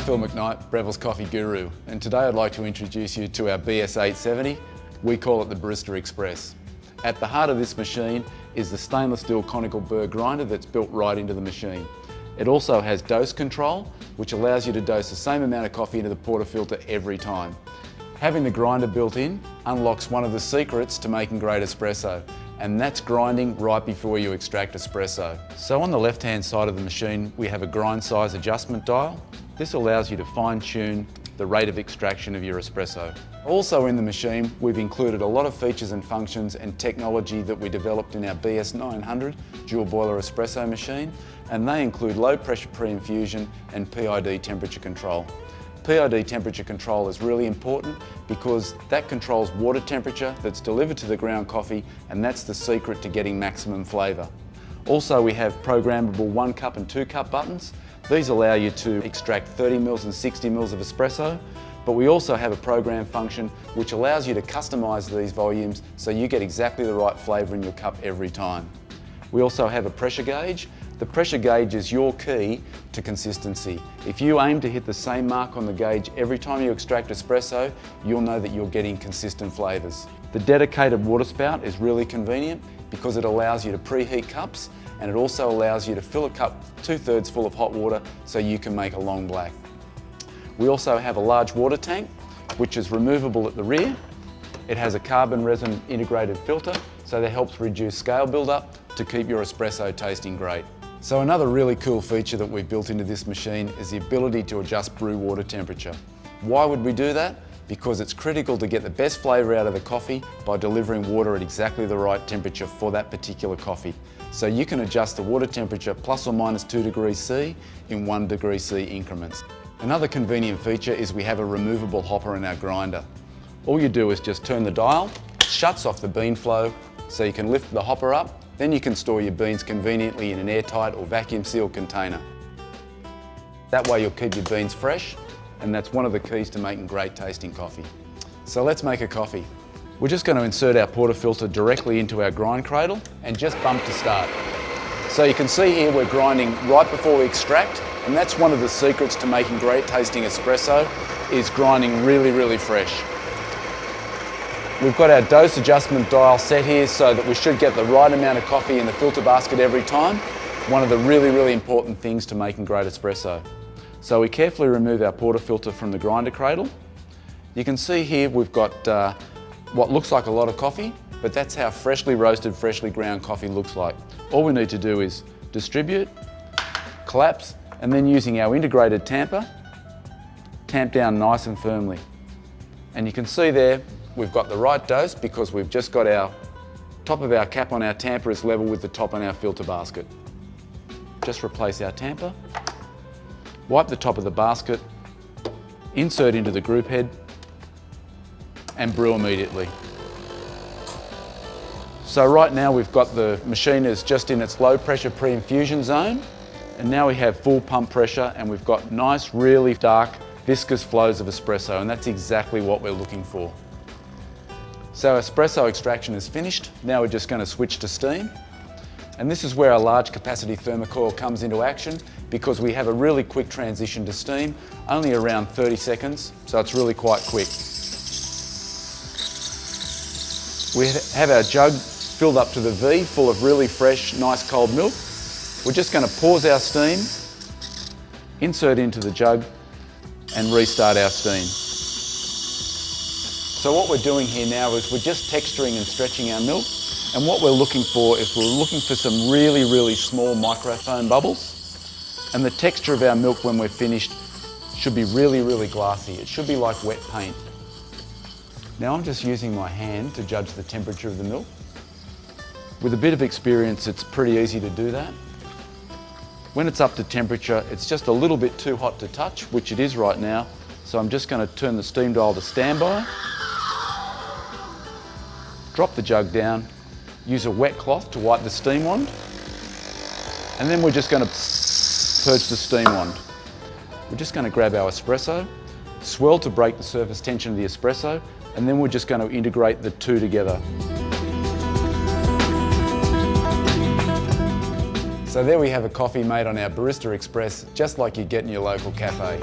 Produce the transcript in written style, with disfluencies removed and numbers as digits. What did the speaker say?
Phil McKnight, Breville's coffee guru, and today I'd like to introduce you to our BES870. We call it the Barista Express. At the heart of this machine is the stainless steel conical burr grinder that's built right into the machine. It also has dose control, which allows you to dose the same amount of coffee into the portafilter every time. Having the grinder built in unlocks one of the secrets to making great espresso, and that's grinding right before you extract espresso. So on the left-hand side of the machine, we have a grind size adjustment dial. This allows you to fine-tune the rate of extraction of your espresso. Also in the machine, we've included a lot of features and functions and technology that we developed in our BES970 dual boiler espresso machine, and they include low pressure pre-infusion and PID temperature control. PID temperature control is really important because that controls water temperature that's delivered to the ground coffee, and that's the secret to getting maximum flavour. Also, we have programmable 1 cup and 2 cup buttons. These allow you to extract 30 mils and 60 mils of espresso, but we also have a program function which allows you to customise these volumes so you get exactly the right flavour in your cup every time. We also have a pressure gauge. The pressure gauge is your key to consistency. If you aim to hit the same mark on the gauge every time you extract espresso, you'll know that you're getting consistent flavours. The dedicated water spout is really convenient because it allows you to preheat cups, and it also allows you to fill a cup 2/3 full of hot water so you can make a long black. We also have a large water tank which is removable at the rear. It has a carbon resin integrated filter, so that helps reduce scale build-up to keep your espresso tasting great. So another really cool feature that we've built into this machine is the ability to adjust brew water temperature. Why would we do that? Because it's critical to get the best flavour out of the coffee by delivering water at exactly the right temperature for that particular coffee. So you can adjust the water temperature plus or minus 2 degrees C in 1 degree C increments. Another convenient feature is we have a removable hopper in our grinder. All you do is just turn the dial, it shuts off the bean flow so you can lift the hopper up. Then you can store your beans conveniently in an airtight or vacuum sealed container. That way you'll keep your beans fresh, and that's one of the keys to making great tasting coffee. So let's make a coffee. We're just going to insert our portafilter directly into our grind cradle and just bump to start. So you can see here we're grinding right before we extract, and that's one of the secrets to making great tasting espresso, is grinding really fresh. We've got our dose adjustment dial set here so that we should get the right amount of coffee in the filter basket every time. One of the really important things to making great espresso. So we carefully remove our portafilter from the grinder cradle. You can see here we've got what looks like a lot of coffee, but that's how freshly roasted, freshly ground coffee looks like. All we need to do is distribute, collapse, and then using our integrated tamper, tamp down nice and firmly. And you can see there, we've got the right dose because we've just got our top of our cap on our tamper is level with the top on our filter basket. Just replace our tamper, wipe the top of the basket, insert into the group head, and brew immediately. So right now we've got the machine is just in its low pressure pre-infusion zone, and now we have full pump pressure and we've got nice, really dark, viscous flows of espresso, and that's exactly what we're looking for. So espresso extraction is finished. Now we're just going to switch to steam. And this is where our large capacity thermocoil comes into action, because we have a really quick transition to steam, only around 30 seconds, so it's really quite quick. We have our jug filled up to the V, full of really fresh, nice cold milk. We're just going to pause our steam, insert into the jug, and restart our steam. So what we're doing here now is we're just texturing and stretching our milk, and what we're looking for is we're looking for some really small microfoam bubbles, and the texture of our milk when we're finished should be really glassy. It should be like wet paint. Now I'm just using my hand to judge the temperature of the milk. With a bit of experience, it's pretty easy to do that. When it's up to temperature, it's just a little bit too hot to touch, which it is right now, so I'm just going to turn the steam dial to standby. Drop the jug down, use a wet cloth to wipe the steam wand, and then we're just going to purge the steam wand. We're just going to grab our espresso, swirl to break the surface tension of the espresso, and then we're just going to integrate the two together. So there we have a coffee made on our Barista Express, just like you get in your local cafe.